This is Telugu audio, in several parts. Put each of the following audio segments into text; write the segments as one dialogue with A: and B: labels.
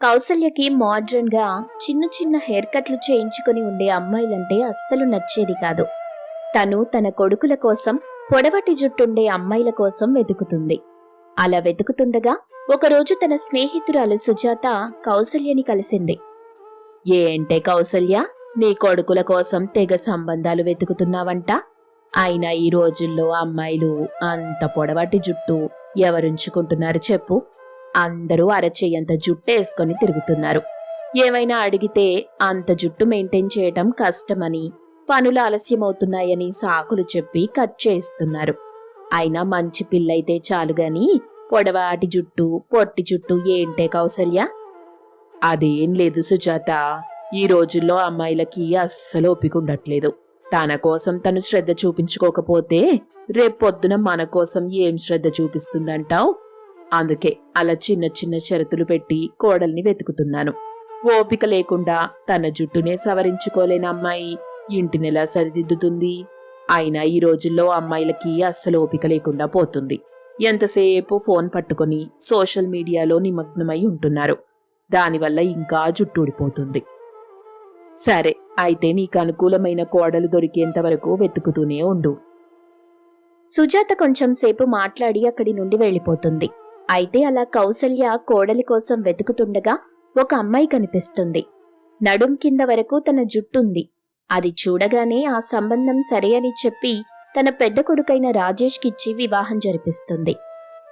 A: కౌసల్యకి మోడ్రన్ గా చిన్న చిన్న హెయిర్ కట్లు చేయించుకుని ఉండే అమ్మాయిలంటే అస్సలు నచ్చేది కాదు. తను తన కొడుకుల కోసం పొడవటి జుట్టుండే అమ్మాయిల కోసం వెతుకుతుంది. అలా వెతుకుతుండగా ఒకరోజు తన స్నేహితురాలు సుజాత కౌసల్యని కలిసింది. ఏంటే కౌసల్య, నీ కొడుకుల కోసం తెగ సంబంధాలు వెతుకుతున్నావంట? అయినా ఈ రోజుల్లో అమ్మాయిలు అంత పొడవాటి జుట్టు ఎవరుంచుకుంటున్నారు చెప్పు? అందరూ అరచేయంత జుట్టేసుకొని తిరుగుతున్నారు. ఏమైనా అడిగితే అంత జుట్టు మెయింటైన్ చేయటం కష్టమని, పనులు ఆలస్యమవుతున్నాయని సాకులు చెప్పి కట్ చేస్తున్నారు. అయినా మంచి పిల్లయితే చాలుగాని పొడవాటి జుట్టు పొట్టి జుట్టు ఏంటే కౌసల్య? అదేం లేదు సుజాత, ఈ రోజుల్లో అమ్మాయిలకి అస్సలు ఒప్పికుండట్లేదు. తన కోసం తను శ్రద్ధ చూపించుకోకపోతే రేపొద్దున మన కోసం ఏం శ్రద్ధ చూపిస్తుందంటావ్? అందుకే అలా చిన్న చిన్న షరతులు పెట్టి కోడల్ని వెతుకుతున్నాను. ఓపిక లేకుండా తన జుట్టునే సవరించుకోలేని అమ్మాయి ఇంటినెలా సరిదిద్దుతుంది? అయినా ఈ రోజుల్లో అమ్మాయిలకి అస్సలు ఓపిక లేకుండా పోతుంది. ఎంతసేపు ఫోన్ పట్టుకుని సోషల్ మీడియాలో నిమగ్నమై ఉంటున్నారు. దానివల్ల ఇంకా జుట్టు ఊడిపోతుంది. సరే, అయితే నీకు అనుకూలమైన కోడలు దొరికేంత వరకు వెతుకుతూనే ఉండు. సుజాత కొంచెం సేపు మాట్లాడి అక్కడి నుండి వెళ్ళిపోతుంది. అయితే అలా కౌసల్య కోడలి కోసం వెతుకుతుండగా ఒక అమ్మాయి కనిపిస్తుంది. నడుం కింద వరకు తన జుట్టుంది. అది చూడగానే ఆ సంబంధం సరే అని చెప్పి తన పెద్ద కొడుకైన రాజేష్కిచ్చి వివాహం జరిపిస్తుంది.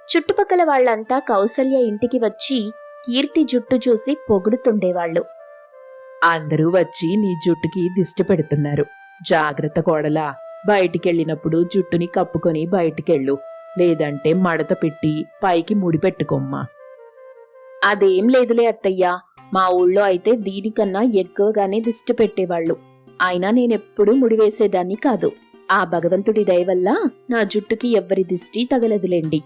A: చుట్టుపక్కల వాళ్లంతా కౌసల్య ఇంటికి వచ్చి కీర్తి జుట్టు చూసి పొగుడుతుండేవాళ్లు. అందరూ వచ్చి నీ జుట్టుకి దిష్టి పెడుతున్నారు. జాగ్రత్త కోడలా, బయటికెళ్ళినప్పుడు జుట్టుని కప్పుకొని బయటికెళ్ళు, లేదంటే మడత పెట్టి పైకి ముడిపెట్టుకోమ్మా. అదేం లేదులే అత్తయ్యా, మా ఊళ్ళో అయితే దీనికన్నా ఎక్కువగానే దిష్టి పెట్టేవాళ్లు. అయినా నేనెప్పుడూ ముడివేసేదాన్ని కాదు. ఆ భగవంతుడి దయవల్ల నా జుట్టుకి ఎవ్వరి దిష్టి తగలదులేండి.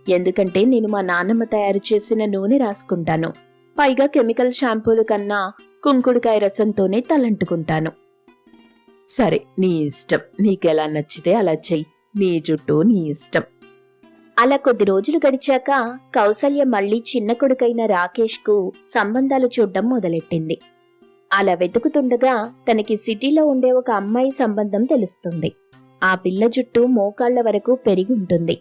A: ఎందుకంటే నేను మా నాన్నమ్మ తయారు చేసిన నూనె రాసుకుంటాను. పైగా కెమికల్ షాంపూల కన్నా కుంకుడుకాయ రసంతోనే తలంటుకుంటాను. సరే, నీ ఇష్టం, నీకెలా నచ్చితే అలా చెయ్యి. నీ జుట్టు నీ ఇష్టం. అలా కొద్ది రోజులు గడిచాక కౌసల్య మళ్లీ చిన్న కొడుకైన రాకేష్కు సంబంధాలు చూడ్డం మొదలెట్టింది. అలా వెతుకుతుండగా తనకి సిటీలో ఉండే ఒక అమ్మాయి సంబంధం తెలుస్తుంది. ఆ పిల్ల జుట్టు మోకాళ్ల వరకు పెరిగి ఉంటుంది.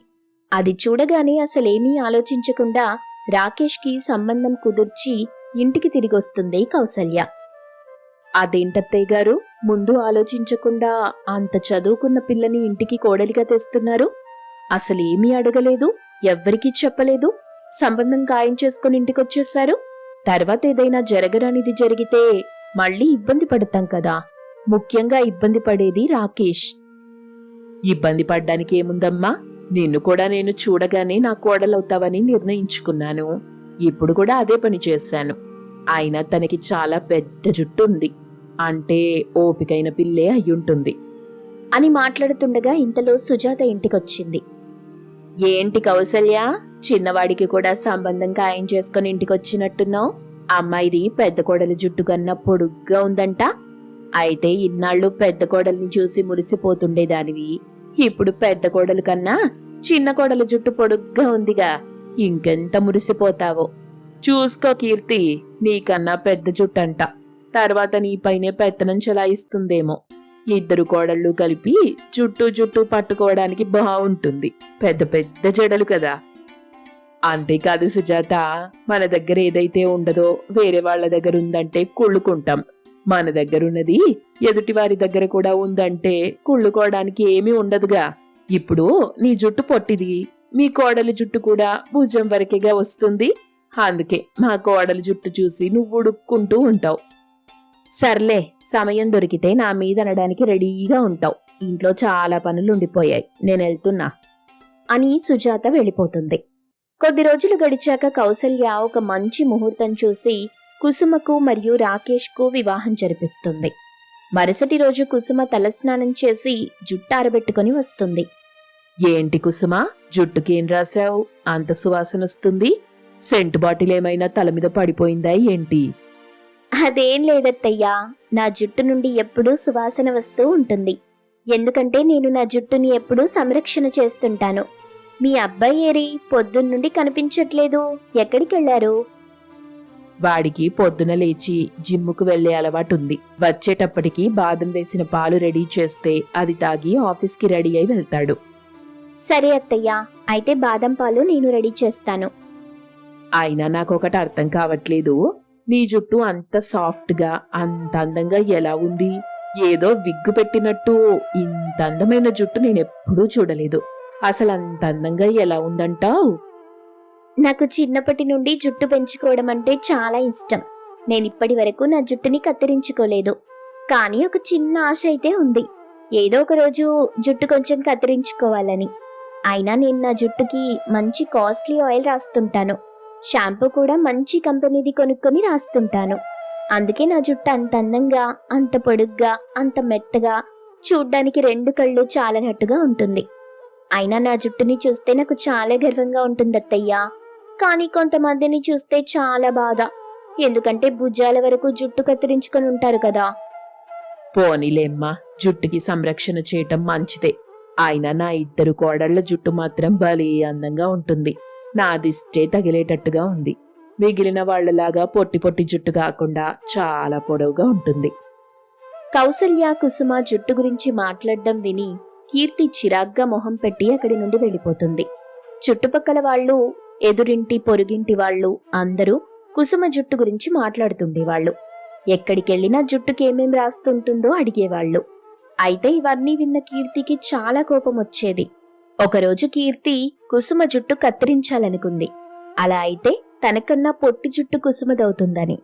A: అది చూడగానే అసలేమీ ఆలోచించకుండా రాకేష్కి సంబంధం కుదిర్చి ఇంటికి తిరిగొస్తుంది కౌసల్య. అదేంటత్తయ్య గారు, ముందు ఆలోచించకుండా అంత చదువుకున్న పిల్లని ఇంటికి కోడలిగా తెస్తున్నారు? అసలేమీ అడగలేదు, ఎవ్వరికీ చెప్పలేదు, సంబంధం ఖాయం చేసుకుని ఇంటికొచ్చేశారు. తర్వాత ఏదైనా జరగరానిది జరిగితే మళ్ళీ ఇబ్బంది పడతాం కదా. ముఖ్యంగా ఇబ్బంది పడేది రాకేష్. ఇబ్బంది పడ్డానికి ఏముందమ్మా? నిన్ను కూడా నేను చూడగానే నా కోడలవుతావని నిర్ణయించుకున్నాను. ఇప్పుడు కూడా అదే పని చేశాను. అయినా తనకి చాలా పెద్ద జుట్టు ఉంది. అంటే ఓపికైన పిల్లే అయ్యుంటుంది అని మాట్లాడుతుండగా ఇంతలో సుజాత ఇంటికొచ్చింది. ఏంటి కౌసల్య, చిన్నవాడికి కూడా సంబంధం ఖాయం చేసుకుని ఇంటికొచ్చినట్టున్నావు? అమ్మాయిది పెద్ద కోడలి జుట్టు కన్నా పొడుగ్గా ఉందంట. అయితే ఇన్నాళ్ళు పెద్ద కోడల్ని చూసి మురిసిపోతుండేదానివి. ఇప్పుడు పెద్ద కోడలు కన్నా చిన్న కోడల జుట్టు పొడుగ్గా ఉందిగా, ఇంకెంత మురిసిపోతావో. చూసుకో కీర్తి, నీకన్నా పెద్ద జుట్టంట. తర్వాత నీపైనే పెత్తనం చెలాయిస్తుందేమో. ఇద్దరు కోడళ్ళు కలిపి జుట్టు పట్టుకోవడానికి బావుంటుంది. పెద్ద పెద్ద జడలు కదా. అంతేకాదు సుజాత, మన దగ్గర ఏదైతే ఉండదో వేరే వాళ్ల దగ్గర ఉందంటే కుళ్ళుకుంటాం. మన దగ్గరున్నది ఎదుటివారి దగ్గర కూడా ఉందంటే కుళ్ళుకోవడానికి ఏమీ ఉండదుగా. ఇప్పుడు నీ జుట్టు పొట్టిది, మీ కోడలి జుట్టు కూడా భుజం వరకేగా వస్తుంది. అందుకే మా కోడలి జుట్టు చూసి నువ్వు ఉడుక్కుంటూ ఉంటావు. సర్లే, సమయం దొరికితే నా మీద అనడానికి రెడీగా ఉంటావు. ఇంట్లో చాలా పనులుండిపోయాయి, నేనెళ్తున్నా అని సుజాత వెళ్ళిపోతుంది. కొద్ది రోజులు గడిచాక కౌసల్య ఒక మంచి ముహూర్తం చూసి కుసుమకు మరియు రాకేష్కు వివాహం జరిపిస్తుంది. మరుసటి రోజు కుసుమ తలస్నానం చేసి జుట్టు ఆరబెట్టుకుని వస్తుంది. ఏంటి కుసుమ, జుట్టుకేం రాశావు? అంత సువాసనొస్తుంది. సెంటు బాటిల్ ఏమైనా తల మీద పడిపోయిందా ఏంటి? అదేం లేదత్తయ్యా, నా జుట్టు నుండి ఎప్పుడూ సువాసన వస్తూ ఉంటుంది. ఎందుకంటే నేను నా జుట్టుని ఎప్పుడూ సంరక్షణ చేస్తుంటాను. మీ అబ్బాయి ఏరి పొద్దున్నుండి కనిపించట్లేదు, ఎక్కడికెళ్లారు?
B: వాడికి పొద్దున లేచి జిమ్ముకు వెళ్లే అలవాటుంది. వచ్చేటప్పటికి బాదం వేసిన పాలు రెడీ చేస్తే అది తాగి ఆఫీస్కి రెడీ అయి వెళ్తాడు.
A: సరే అత్తయ్య, అయితే బాదం పాలు నేను రెడీ చేస్తాను.
B: అయినా నాకొకటి అర్థం కావట్లేదు. నీ జుట్టు అంత సాఫ్ట్గా అంత అందంగా ఎలా ఉంది? ఏదో విగ్గు పెట్టినట్టు ఇంత అందమైన జుట్టు నేనెప్పుడూ చూడలేదు. అసలు అంత అందంగా ఎలా ఉందంటావు?
A: నాకు చిన్నప్పటి నుండి జుట్టు పెంచుకోవడం అంటే చాలా ఇష్టం. నేనిప్పటి వరకు నా జుట్టుని కత్తిరించుకోలేదు. కానీ ఒక చిన్న ఆశ అయితే ఉంది, ఏదో ఒక రోజు జుట్టు కొంచెం కత్తిరించుకోవాలని. అయినా నేను నా జుట్టుకి మంచి కాస్ట్లీ ఆయిల్ రాస్తుంటాను. షాంపూ కూడా మంచి కంపెనీది కొనుక్కొని రాస్తుంటాను. అందుకే నా జుట్టు అంత అందంగా, అంత పొడుగ్గా, అంత మెత్తగా, చూడ్డానికి 2 కళ్ళు చాలనట్టుగా ఉంటుంది. అయినా నా జుట్టుని చూస్తే నాకు చాలా గర్వంగా ఉంటుంది అత్తయ్య. కానీ కొంతమందిని చూస్తే చాలా బాధ. ఎందుకంటే భుజాల వరకు జుట్టు కత్తిరించుకొని ఉంటారు కదా.
B: పోనీలేమ్మా, జుట్టుకి సంరక్షణ చేయటం మంచిదే. అయినా నా 2 కోడళ్ల జుట్టు మాత్రం భలే అందంగా ఉంటుంది. నా దిష్టే తగిలేటట్టుగా ఉంది. మిగిలిన వాళ్లలాగా పొట్టి పొట్టి జుట్టు కాకుండా చాలా పొడవుగా ఉంటుంది.
A: కౌసల్య, కుసుమ జుట్టు గురించి మాట్లాడడం విని కీర్తి చిరాగ్గా మొహం పెట్టి అక్కడి నుండి వెళ్ళిపోతుంది. చుట్టుపక్కల వాళ్ళు, ఎదురింటి పొరుగింటి వాళ్ళు అందరూ కుసుమ జుట్టు గురించి మాట్లాడుతుండేవాళ్లు. ఎక్కడికెళ్లినా జుట్టుకేమేం రాస్తుంటుందో అడిగేవాళ్లు. అయితే ఇవన్నీ విన్న కీర్తికి చాలా కోపం వచ్చేది. ఒకరోజు కీర్తి కుసుమ జుట్టు కత్తిరించాలనుకుంది. అలా అయితే తనకన్నా పొట్టి జుట్టు కుసుమదవుతుందని.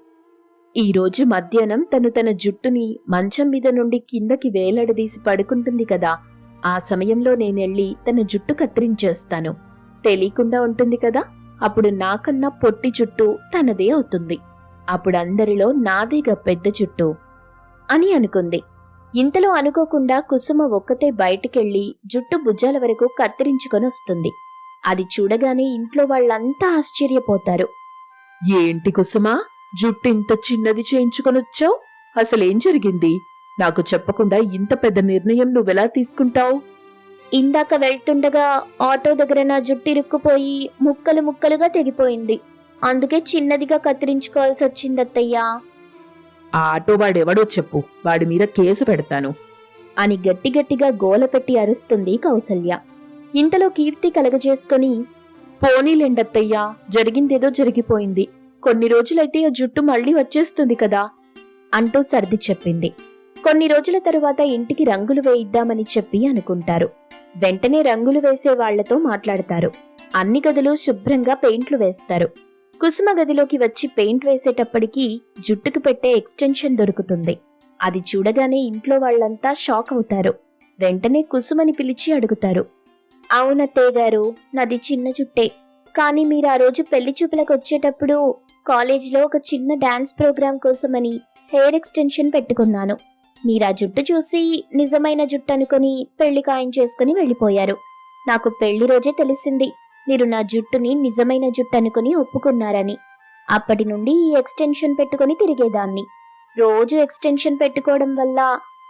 A: ఈరోజు మధ్యాహ్నం తన జుట్టుని మంచం మీద నుండి కిందకి వేలాడదీసి పడుకుంటుంది కదా, ఆ సమయంలో నేనెళ్ళి తన జుట్టు కత్తిరించేస్తాను. తెలియకుండా ఉంటుంది కదా, అప్పుడు నాకన్నా పొట్టి జుట్టు తనదే అవుతుంది. అప్పుడు అందరిలో నాదేగా పెద్ద జుట్టు అని అనుకుంది. ఇంతలో అనుకోకుండా కుసుమ ఒక్కతే బయటికెళ్లి జుట్టు భుజాల వరకు కత్తిరించుకొని వస్తుంది. అది చూడగానే ఇంట్లో వాళ్ళంతా ఆశ్చర్యపోతారు.
B: ఏంటి కుసుమా, జుట్టు ఇంత చిన్నది చేయించుకొనొచ్చావు? అసలేం జరిగింది? నాకు చెప్పకుండా ఇంత పెద్ద నిర్ణయం నువ్వెలా తీసుకుంటావు?
A: ఇందాక వెళ్తుండగా ఆటో దగ్గర నా జుట్టు ఇరుక్కుపోయి ముక్కలు ముక్కలుగా తెగిపోయింది. అందుకే చిన్నదిగా కత్తిరించుకోవాల్సి వచ్చిందత్తయ్యా.
B: ఆ ఆటో వాడెవడో చెప్పు, వాడి మీద కేసు పెడతాను
A: అని గట్టిగట్టిగా గోలపెట్టి అరుస్తుంది కౌసల్య. ఇంతలో కీర్తి కలగజేసుకుని,
B: పోనీలెండత్తయ్యా, జరిగిందేదో జరిగిపోయింది. కొన్ని రోజులైతే ఆ జుట్టు మళ్ళీ వచ్చేస్తుంది కదా
A: అంటూ సర్ది చెప్పింది. కొన్ని రోజుల తరువాత ఇంటికి రంగులు వేయిద్దామని చెప్పి అనుకుంటారు. వెంటనే రంగులు వేసే వాళ్లతో మాట్లాడతారు. అన్ని గదులు శుభ్రంగా పెయింట్లు వేస్తారు. కుసుమ గదిలోకి వచ్చి పెయింట్ వేసేటప్పటికీ జుట్టుకు పెట్టే ఎక్స్టెన్షన్ దొరుకుతుంది. అది చూడగానే ఇంట్లో వాళ్లంతా షాక్ అవుతారు. వెంటనే కుసుమని పిలిచి అడుగుతారు, అవునత్తయ్య గారు, నాది చిన్న జుట్టే. కానీ మీరు ఆ రోజు పెళ్లి చూపులకు వచ్చేటప్పుడు కాలేజీలో ఒక చిన్న డాన్స్ ప్రోగ్రాం కోసమని హెయిర్ ఎక్స్టెన్షన్ పెట్టుకున్నాను. మీరా జుట్టు చూసి నిజమైన జుట్టు అనుకుని పెళ్లి ఖాయం చేసుకుని వెళ్ళిపోయారు. నాకు పెళ్లి రోజే తెలిసింది మీరు నా జుట్టుని నిజమైన జుట్టు అనుకుని ఒప్పుకున్నారని. అప్పటి నుండి ఈ ఎక్స్టెన్షన్ పెట్టుకుని తిరిగేదాన్ని. రోజు ఎక్స్టెన్షన్ పెట్టుకోవడం వల్ల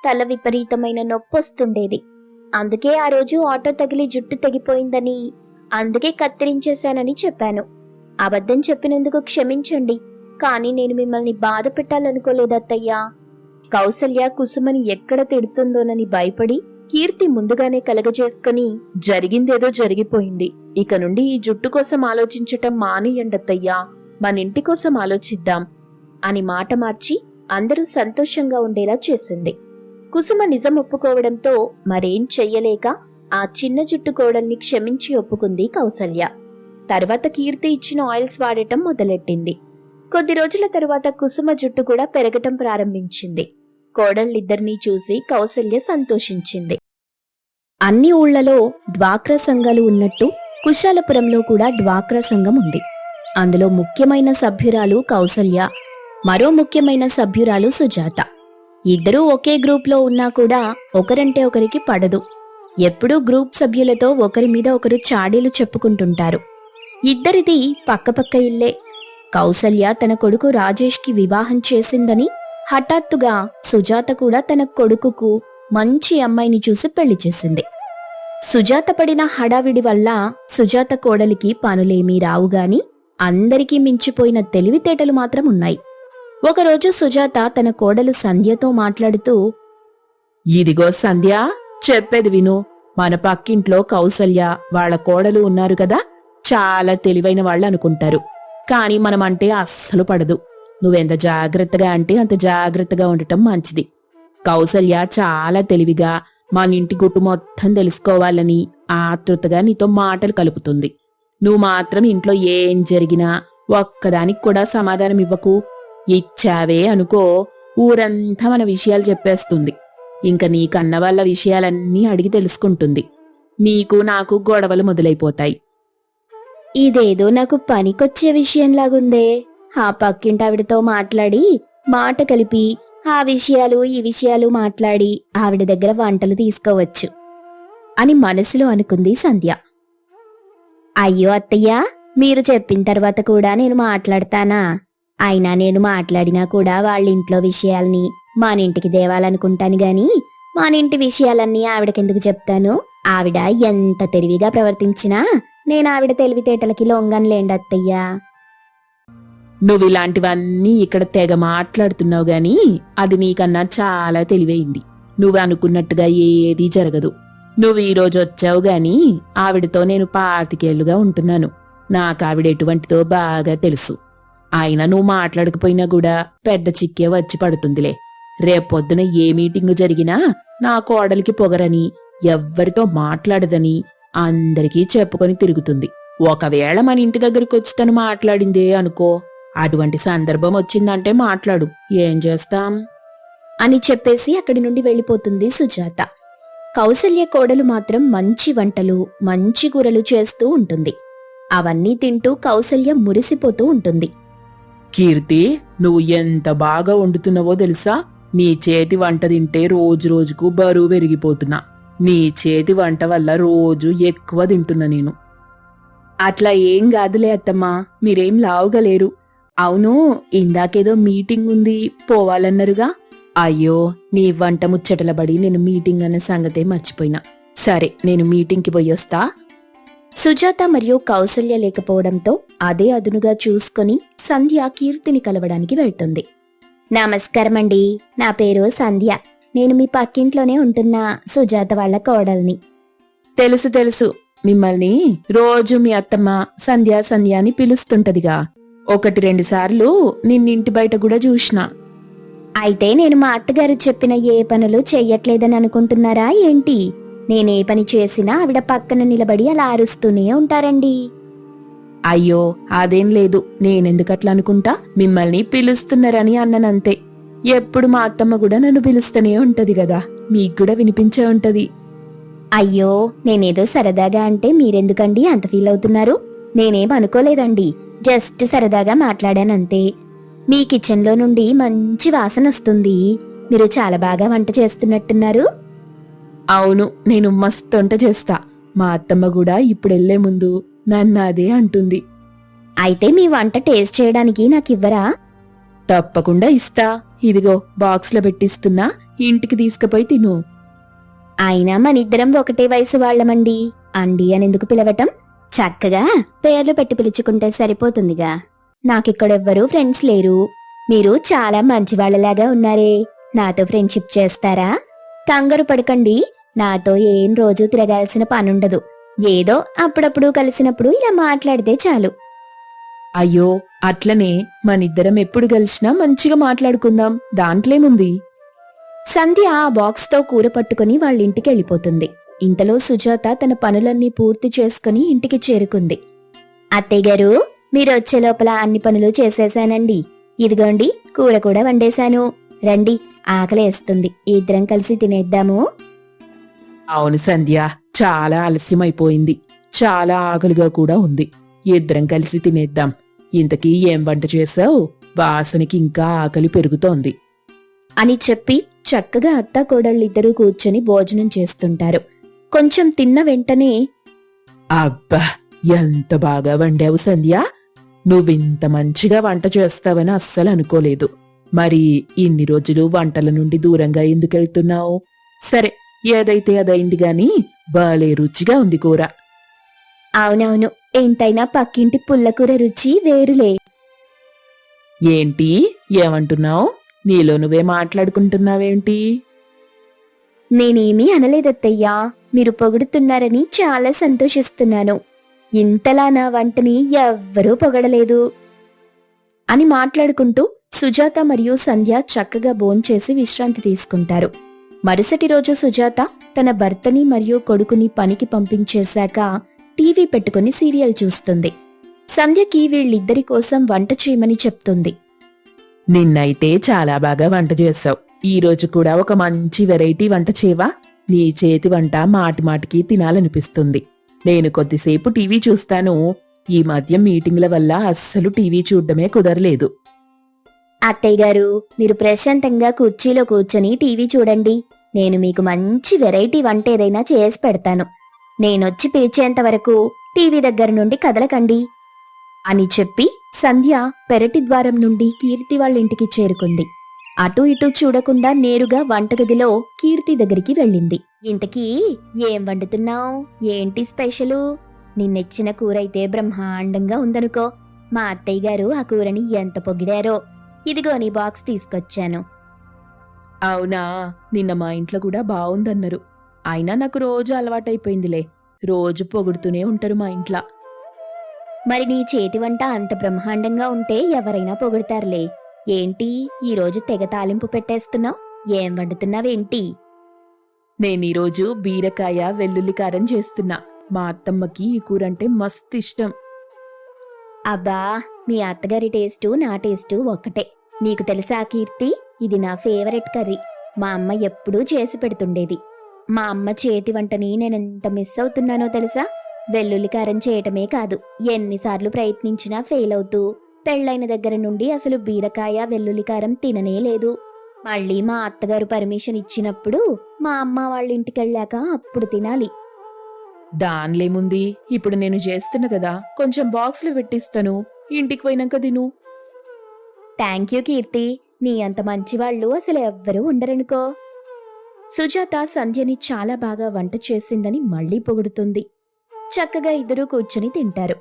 A: తల విపరీతమైన నొప్పి వస్తుండేది. అందుకే ఆ రోజు ఆటో తగిలి జుట్టు తెగిపోయిందని, అందుకే కత్తిరించేశానని చెప్పాను. అబద్ధం చెప్పినందుకు క్షమించండి, కానీ నేను మిమ్మల్ని బాధ పెట్టాలనుకోలేదత్తయ్యా. కౌసల్య కుసుమని ఎక్కడ తిడుతుందోనని భయపడి కీర్తి ముందుగానే కలగజేసుకుని, జరిగిందేదో జరిగిపోయింది, ఇక నుండి ఈ జుట్టు కోసం ఆలోచించటం మానేయండత్తయ్యా, మనింటి కోసం ఆలోచిద్దాం అని మాట మార్చి అందరూ సంతోషంగా ఉండేలా చేసింది. కుసుమ నిజం ఒప్పుకోవడంతో మరేం చెయ్యలేక ఆ చిన్న జుట్టు కోడల్ని క్షమించి ఒప్పుకుంది కౌసల్య. తర్వాత కీర్తి ఇచ్చిన ఆయిల్స్ వాడటం మొదలెట్టింది. కొద్ది రోజుల తరువాత కుసుమ జుట్టు కూడా పెరగటం ప్రారంభించింది. కోడళ్ళిద్దరినీ చూసి కౌసల్య సంతోషించింది. అన్ని ఊళ్లలో డ్వాక్రా సంఘాలు ఉన్నట్టు కుశాలపురంలో కూడా డ్వాక్రా సంఘం ఉంది. అందులో ముఖ్యమైన సభ్యురాలు కౌసల్య, మరో ముఖ్యమైన సభ్యురాలు సుజాత. ఇద్దరూ ఒకే గ్రూప్లో ఉన్నా కూడా ఒకరంటే ఒకరికి పడదు. ఎప్పుడూ గ్రూప్ సభ్యులతో ఒకరి మీద ఒకరు చాడీలు చెప్పుకుంటుంటారు. ఇద్దరిది పక్కపక్క ఇల్లే. కౌసల్య తన కొడుకు రాజేష్కి వివాహం చేసిందని హఠాత్తుగా సుజాత కూడా తన కొడుకుకు మంచి అమ్మాయిని చూసి పెళ్లి చేసింది. సుజాత పడిన హడావిడి వల్ల సుజాత కోడలికి పనులేమీ రావుగాని అందరికీ మించిపోయిన తెలివితేటలు మాత్రం ఉన్నాయి. ఒకరోజు సుజాత తన కోడలు సంధ్యతో మాట్లాడుతూ,
B: ఇదిగో సంధ్య, చెప్పేది విను. మన పక్కింట్లో కౌసల్య వాళ్ళ కోడలు ఉన్నారు కదా, చాలా తెలివైన వాళ్ళు అనుకుంటారు. కాని మనమంటే అస్సలు పడదు. నువ్వెంత జాగ్రత్తగా అంటే అంత జాగ్రత్తగా ఉండటం మంచిది. కౌసల్య చాలా తెలివిగా మన ఇంటి గుట్టు మొత్తం తెలుసుకోవాలని ఆతృతగా నీతో మాటలు కలుపుతుంది. నువ్వు మాత్రం ఇంట్లో ఏం జరిగినా ఒక్కదానికి కూడా సమాధానం ఇవ్వకు. ఇచ్చావే అనుకో, ఊరంతా మన విషయాలు చెప్పేస్తుంది. ఇంక నీకన్న వాళ్ళ విషయాలన్నీ అడిగి తెలుసుకుంటుంది. నీకు నాకు గొడవలు మొదలైపోతాయి.
A: ఇదేదో నాకు పనికొచ్చే విషయంలాగుందే. ఆ పక్కింటావిడతో మాట్లాడి మాట కలిపి ఆ విషయాలు ఈ విషయాలు మాట్లాడి ఆవిడ దగ్గర వంటలు తీసుకోవచ్చు అని మనసులో అనుకుంది సంధ్య. అయ్యో అత్తయ్య, మీరు చెప్పిన తర్వాత కూడా నేను మాట్లాడతానా? అయినా నేను మాట్లాడినా కూడా వాళ్ళింట్లో విషయాల్ని మన ఇంటికి దేవాలనుకుంటాను గాని మన ఇంటి విషయాలన్నీ ఆవిడకెందుకు చెప్తాను? ఆవిడ ఎంత తెలివిగా ప్రవర్తించినా నేను ఆవిడ తెలివితేటలకి లొంగనులేండి అత్తయ్యా.
B: నువ్విలాంటివన్నీ ఇక్కడ తెగ మాట్లాడుతున్నావు గాని అది నీకన్నా చాలా తెలివైంది. నువ్వు అనుకున్నట్టుగా ఏదీ జరగదు. నువ్వు ఈరోజు వచ్చావు గాని ఆవిడతో నేను 25 ఏళ్లుగా ఉంటున్నాను. నాకావిడ ఎటువంటిదో బాగా తెలుసు. అయినా నువ్వు మాట్లాడకపోయినా కూడా పెద్ద చిక్కే వచ్చి పడుతుందిలే. రేపొద్దున ఏ మీటింగు జరిగినా నా కోడలికి పొగరని, ఎవ్వరితో మాట్లాడదని అందరికీ చెప్పుకొని తిరుగుతుంది. ఒకవేళ మన ఇంటి దగ్గరికి వచ్చి తను మాట్లాడిందే అనుకో, అటువంటి సందర్భం వచ్చిందంటే మాట్లాడు, ఏం చేస్తాం
A: అని చెప్పేసి అక్కడి నుండి వెళ్ళిపోతుంది సుజాత. కౌసల్య కోడలు మాత్రం మంచి వంటలు, మంచి కూరలు చేస్తూ ఉంటుంది. అవన్నీ తింటూ కౌసల్య మురిసిపోతూ ఉంటుంది.
B: కీర్తి, నువ్వు ఎంత బాగా వండుతున్నావో తెలుసా? నీ చేతి వంట తింటే రోజు రోజుకు బరువు పెరిగిపోతున్నా. నీ చేతి వంట వల్ల రోజు ఎక్కువ తింటున్నా నేను. అట్లా ఏం కాదులే అత్తమ్మా, మీరేం లావుగలేరు. అవును, ఇందాకేదో మీటింగ్ ఉంది, పోవాలన్నారుగా? అయ్యో, నీ వంట ముచ్చటలబడి నేను మీటింగ్ అన్న సంగతే మర్చిపోయినా. సరే, నేను మీటింగ్కి పోయొస్తా. సుజాత మరియు కౌసల్య లేకపోవడంతో అదే అదునుగా చూసుకొని సంధ్య కీర్తిని కలవడానికి వెళ్తుంది. నమస్కారమండి, నా పేరు సంధ్య. నేను మీ పక్కింట్లోనే ఉంటున్న సుజాత వాళ్ల కోడల్ని. తెలుసు తెలుసు, మిమ్మల్ని రోజు మీ అత్తమ్మ సంధ్య సంధ్య అని పిలుస్తుంటదిగా. 1-2 సార్లు నిన్నింటి బయట కూడా చూసినా.
A: అయితే నేను మా అత్తగారు చెప్పిన ఏ పనులు చెయ్యట్లేదని అనుకుంటున్నారా ఏంటి? నేనే పని చేసినా ఆవిడ పక్కన నిలబడి అలా అరుస్తూనే ఉంటారండి.
B: అయ్యో, అదేం లేదు. నేనెందుకట్లా అనుకుంటా? మిమ్మల్ని పిలుస్తున్నారని అన్ననంతే. ఎప్పుడు మా అత్తమ్మ కూడా నన్ను పిలుస్తూనే ఉంటది గదా, మీకు కూడా వినిపించే ఉంటది.
A: అయ్యో, నేనేదో సరదాగా అంటే మీరెందుకండి అంత ఫీల్ అవుతున్నారు? నేనేం అనుకోలేదండి, జస్ట్ సరదాగా మాట్లాడానంతే. మీ కిచెన్లో నుండి మంచి వాసన వస్తుంది. మీరు చాలా బాగా వంట చేస్తున్నట్టున్నారు.
B: అవును, నేను మస్తు వంట చేస్తా. మా అత్తమ్మ కూడా ఇప్పుడెళ్లే ముందు నన్ను అదే అంటుంది.
A: అయితే మీ వంట టేస్ట్ చేయడానికి నాకివ్వరా?
B: తప్పకుండా ఇస్తా. ఇదిగో బాక్స్లో పెట్టిస్తున్నా, ఇంటికి తీసుకుపోయి తిను.
A: అయినా మనిద్దరం ఒకటే వయసు వాళ్లమండి. అండి అనెందుకు పిలవటం? చక్కగా పేర్లు పెట్టి పిలుచుకుంటే సరిపోతుందిగా. నాకిక్కడెవ్వరూ ఫ్రెండ్స్ లేరు. మీరు చాలా మంచివాళ్లలాగా ఉన్నారే. నాతో ఫ్రెండ్షిప్ చేస్తారా? కంగారు పడకండి, నాతో ఏం రోజూ తిరగాల్సిన పనుండదు. ఏదో అప్పుడప్పుడు కలిసినప్పుడు ఇలా మాట్లాడితే చాలు.
B: అయ్యో, అట్లనే మనిద్దరం ఎప్పుడు కలిసినా మంచిగా మాట్లాడుకుందాం, దాంట్లేముంది.
A: సంధ్య ఆ బాక్స్తో కూర పట్టుకుని వాళ్ళింటికి వెళ్ళిపోతుంది. ఇంతలో సుజాత తన పనులన్నీ పూర్తి చేసుకుని ఇంటికి చేరుకుంది. అత్తయ్యగారు, మీరొచ్చే లోపల అన్ని పనులు చేసేశానండి. ఇదిగోండి, కూర కూడా వండేశాను. రండి, ఆకలేస్తుంది, ఇద్దరం కలిసి తినేద్దాము.
B: అవును సంధ్య, చాలా ఆలస్యమైపోయింది. చాలా ఆకలిగా కూడా ఉంది. ఇద్దరం కలిసి తినేద్దాం. ఇంతకీ ఏం వంట చేశావు? వాసనకి ఇంకా ఆకలి పెరుగుతోంది
A: అని చెప్పి చక్కగా అత్తా కోడళ్ళిద్దరూ కూర్చొని భోజనం చేస్తుంటారు. కొంచెం తిన్న వెంటనే,
B: అబ్బా, ఎంత బాగా వండావు సంధ్య. నువ్వింత మంచిగా వంట చేస్తావని అస్సలు అనుకోలేదు. మరి ఇన్ని రోజులు వంటల నుండి దూరంగా ఎందుకెళ్తున్నావు? సరే, ఏదైతే అదైంది గాని భలే రుచిగా ఉంది కూర
A: అవునవును, ఎంతైనా పక్కింటి పుల్లకూర రుచి వేరులే.
B: ఏంటి ఏమంటున్నావు? నీలో నువ్వే మాట్లాడుకుంటున్నావేంటి?
A: నేనేమీ అనలేదత్తయ్యా, మీరు పొగుడుతున్నారని చాలా సంతోషిస్తున్నాను. ఇంతలా నా వంటని ఎవ్వరూ పొగడలేదు అని మాట్లాడుకుంటూ సుజాత మరియు సంధ్య చక్కగా భోంచేసి విశ్రాంతి తీసుకుంటారు. మరుసటి రోజు సుజాత తన భర్తని మరియు కొడుకుని పనికి పంపించేశాక టీవీ పెట్టుకుని సీరియల్ చూస్తుంది. సంధ్యకి వీళ్ళిద్దరి కోసం వంట చేయమని చెప్తుంది.
B: నిన్నైతే చాలా బాగా వంట చేసావు. ఈ రోజు కూడా ఒక మంచి వెరైటీ వంట చేయవా? నీ చేతి వంట మాటిమాటికి తినాలనిపిస్తుంది. నేను కొద్దిసేపు టీవీ చూస్తాను. ఈ మధ్య మీటింగ్ల వల్ల అస్సలు టీవీ చూడ్డమే కుదరలేదు.
A: అత్తయ్య గారు, మీరు ప్రశాంతంగా కుర్చీలో కూర్చొని టీవీ చూడండి. నేను మీకు మంచి వెరైటీ వంట ఏదైనా చేసి పెడతాను. నేనొచ్చి పిలిచేంత వరకు టీవీ దగ్గర నుండి కదలకండి అని చెప్పి సంధ్య పెరటి ద్వారం నుండి కీర్తి వాళ్ళింటికి చేరుకుంది. అటూ ఇటూ చూడకుండా నేరుగా వంటగదిలో కీర్తి దగ్గరికి వెళ్ళింది. ఇంతకీ ఏం వండుతున్నావు? ఏంటి స్పెషలు? నిన్నెచ్చిన కూరైతే బ్రహ్మాండంగా ఉందనుకో. మా అత్తయ్య గారు ఆ కూరని ఎంత పొగిడారో. ఇదిగో నీ బాక్స్ తీసుకొచ్చాను.
B: అవునా? నిన్న మా ఇంట్లో కూడా బావుందన్నారు. అయినా నాకు రోజు అలవాటైపోయిందిలే. రోజు పొగుడుతూనే ఉంటారు మా ఇంట్లో.
A: మరి నీ చేతి వంట అంత బ్రహ్మాండంగా ఉంటే ఎవరైనా పొగుడతారులే. ఏంటి ఈరోజు తెగ తాలింపు పెట్టేస్తున్నావు? ఏం వండుతున్నావేంటి?
B: నేనీరోజు బీరకాయ వెల్లుల్లి కారం చేస్తున్నా. మా అత్తమ్మకి ఈ కూరంటే మస్తు ఇష్టం.
A: అబ్బా, మీ అత్తగారి టేస్టు నా టేస్టు ఒక్కటే. నీకు తెలుసా కీర్తి, ఇది నా ఫేవరెట్ కర్రీ. మా అమ్మ ఎప్పుడూ చేసి పెడుతుండేది. మా అమ్మ చేతి వంటని నేనెంత మిస్ అవుతున్నానో తెలుసా? వెల్లుల్లి కారం చేయటమే కాదు, ఎన్నిసార్లు ప్రయత్నించినా ఫెయిల్ అవుతూ పెళ్ళైన దగ్గర నుండి అసలు బీరకాయ వెల్లుల్లి కారం తిననే లేదు. మళ్ళీ మా అత్తగారు పర్మిషన్ ఇచ్చినప్పుడు మా అమ్మ వాళ్ళ ఇంటికెళ్ళాక అప్పుడు తినాలి.
B: దానిలేముంది, ఇప్పుడు నేను చేస్తున్నా కదా, కొంచెం బాక్స్లో పెట్టిస్తాను. ఇంటికి పోయినాక తిను.
A: థ్యాంక్ యూ కీర్తి, నీ అంత మంచివాళ్ళు అసలు ఎవ్వరూ ఉండరనుకో. సుజాత సంధ్యని చాలా బాగా వంట చేసిందని మళ్లీ పొగుడుతుంది. చక్కగా ఇద్దరూ కూర్చుని తింటారు.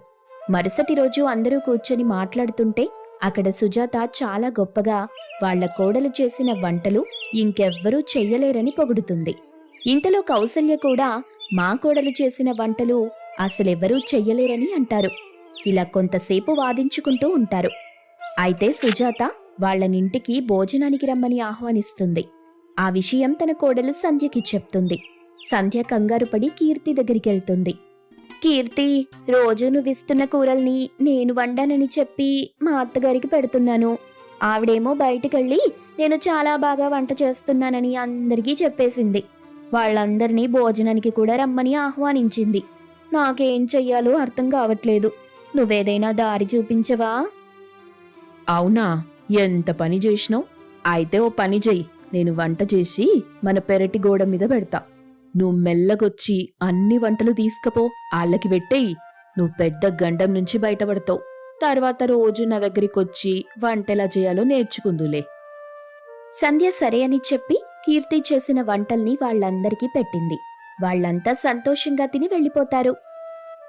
A: మరుసటి రోజు అందరూ కూర్చొని మాట్లాడుతుంటే అక్కడ సుజాత చాలా గొప్పగా వాళ్ల కోడలు చేసిన వంటలు ఇంకెవ్వరూ చెయ్యలేరని పొగుడుతుంది. ఇంతలో కౌసల్య కూడా మా కోడలు చేసిన వంటలు అసలెవ్వరూ చెయ్యలేరని అంటారు. ఇలా కొంతసేపు వాదించుకుంటూ ఉంటారు. అయితే సుజాత వాళ్లనింటికి భోజనానికి రమ్మని ఆహ్వానిస్తుంది. ఆ విషయం తన కోడలు సంధ్యకి చెప్తుంది. సంధ్య కంగారుపడి కీర్తి దగ్గరికెళ్తుంది. కీర్తి, రోజు నువ్విస్తున్న కూరల్ని నేను వండానని చెప్పి మా అత్తగారికి పెడుతున్నాను. ఆవిడేమో బయటికెళ్ళి నేను చాలా బాగా వంట చేస్తున్నానని అందరికీ చెప్పేసింది. వాళ్ళందర్నీ భోజనానికి కూడా రమ్మని ఆహ్వానించింది. నాకేం చెయ్యాలో అర్థం కావట్లేదు. నువ్వేదైనా దారి చూపించవా?
B: అవునా? ఎంత పని చేసినావు? అయితే ఓ పని చెయ్యి. నేను వంట చేసి మన పెరటి గోడ మీద పెడతా. నువ్వు మెల్లగొచ్చి అన్ని వంటలు తీసుకపో, ఆళ్ళకి పెట్టేయి. నువ్వు పెద్ద గండం నుంచి బయటపడతావు. తర్వాత రోజు నా దగ్గరికొచ్చి వంటెలా చేయాలో నేర్చుకుందులే.
A: సంధ్య సరే అని చెప్పి కీర్తి చేసిన వంటల్ని వాళ్ళందరికీ పెట్టింది. వాళ్ళంతా సంతోషంగా తిని వెళ్ళిపోతారు.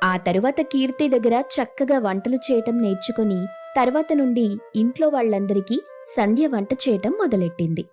A: ఆ తరువాత కీర్తి దగ్గర చక్కగా వంటలు చేయటం నేర్చుకుని తర్వాత నుండి ఇంట్లో వాళ్ళందరికీ సంధ్య వంట చేయటం మొదలెట్టింది.